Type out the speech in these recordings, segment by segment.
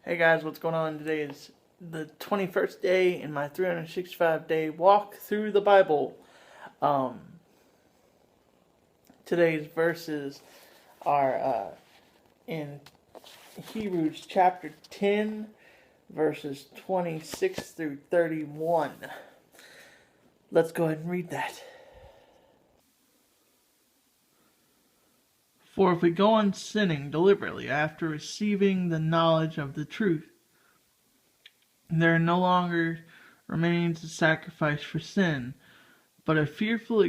Hey guys, what's going on? Today is the 21st day in my 365-day walk through the Bible. Um, Today's verses are in Hebrews chapter 10, verses 26 through 31. Let's go ahead and read that. For if we go on sinning deliberately after receiving the knowledge of the truth, there no longer remains a sacrifice for sin, but a fearful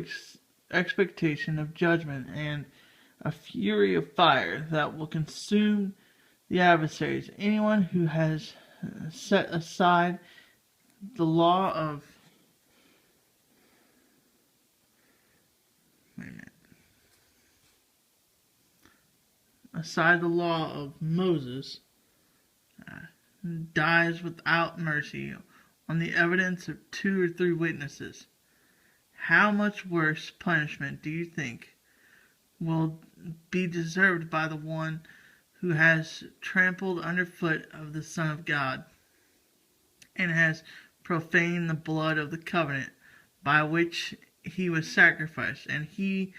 expectation of judgment and a fury of fire that will consume the adversaries. Anyone who has set aside the law of Moses dies without mercy on the evidence of 2 or 3 witnesses. How much worse punishment do you think will be deserved by the one who has trampled underfoot of the Son of God, and has profaned the blood of the covenant by which he was sacrificed, and he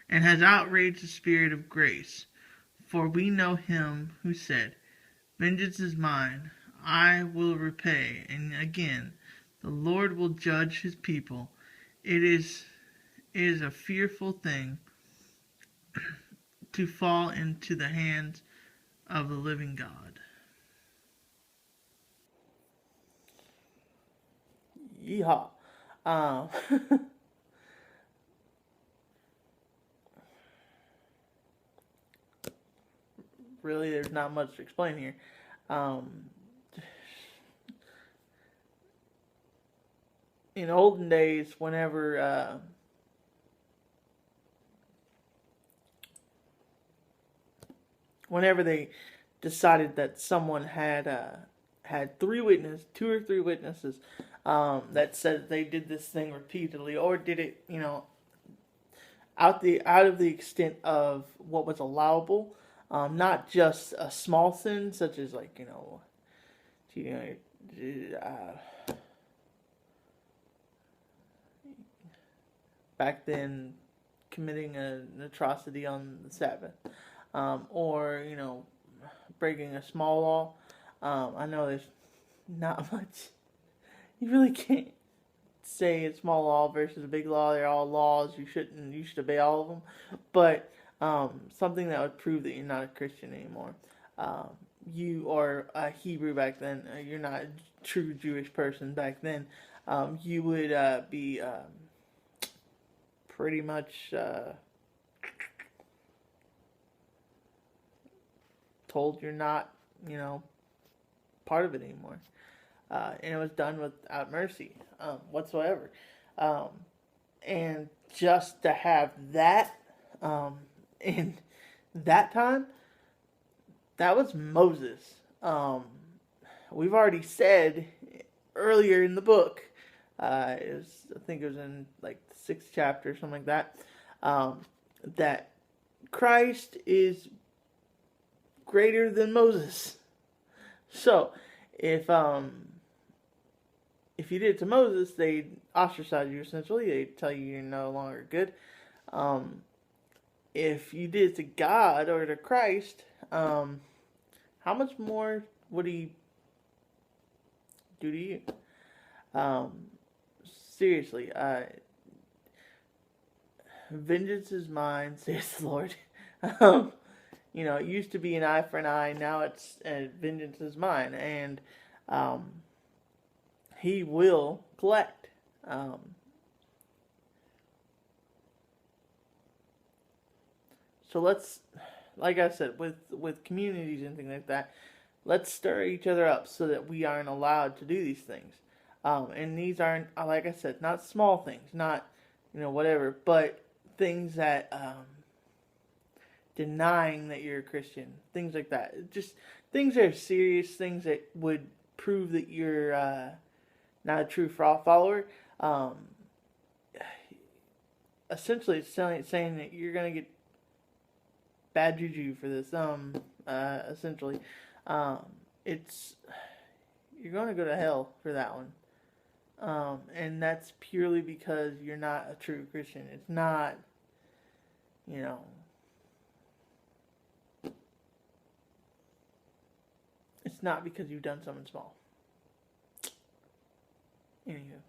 and has outraged the Spirit of grace? For we know him who said, "Vengeance is mine, I will repay," and again, "The Lord will judge his people." It is a fearful thing to fall into the hands of the living God. Yeehaw. Really, there's not much to explain here. In olden days, whenever they decided that someone had 2 or 3 witnesses that said they did this thing repeatedly, or did it, out of the extent of what was allowable, not just a small sin such as back then committing an atrocity on the Sabbath, or breaking a small law. I know there's not much. You really can't say a small law versus a big law. They're all laws. You should obey all of them. But something that would prove that you're not a Christian anymore. You are a Hebrew back then. You're not a true Jewish person back then. You would be pretty much told you're not, part of it anymore. And it was done without mercy whatsoever. And just to have that in that time, that was Moses. We've already said earlier in the book, I think it was in like the 6th chapter or something like that, that Christ is greater than Moses. So if you did it to Moses, they'd ostracize you essentially. They'd tell you you're no longer good. If you did it to God or to Christ, how much more would he do to you? Seriously, vengeance is mine, says the Lord. It used to be an eye for an eye. Now it's vengeance is mine, and he will collect. So let's, like I said, with communities and things like that, let's stir each other up so that we aren't allowed to do these things. And these aren't, like I said, not small things, not whatever, but things that denying that you're a Christian, things like that. Just things that are serious, things that would prove that you're not a true follower. essentially it's saying that you're gonna get bad juju for this. Essentially, it's you're gonna go to hell for that one. And that's purely because you're not a true Christian. It's not, you know, it's not because you've done something small. Anywho,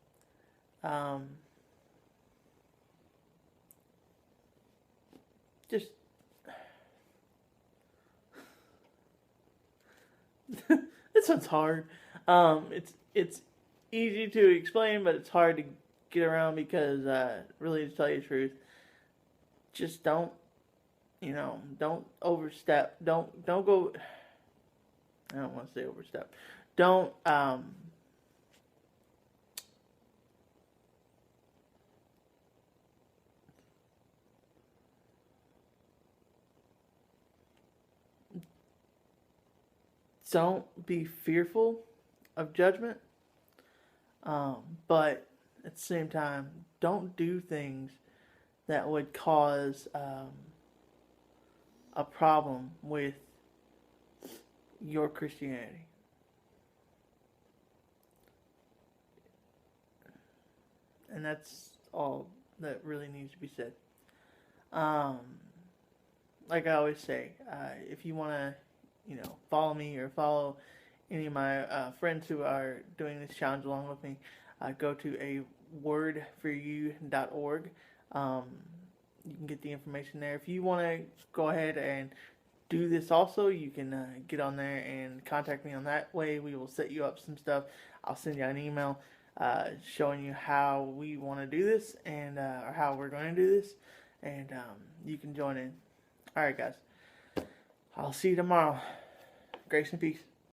just this one's hard. It's easy to explain, but it's hard to get around because really, to tell you the truth, just don't overstep. Don't go. I don't want to say overstep. Don't don't be fearful of judgment. But at the same time, don't do things that would cause a problem with your Christianity. And that's all that really needs to be said. Um, like I always say, if you want to, follow me or follow any of my friends who are doing this challenge along with me, go to a wordforyou.org. You can get the information there. If you want to go ahead and do this also, you can get on there and contact me on that way. We will set you up some stuff. I'll send you an email showing you how we want to do this and or how we're going to do this, and you can join in. All right, guys. I'll see you tomorrow. Grace and peace.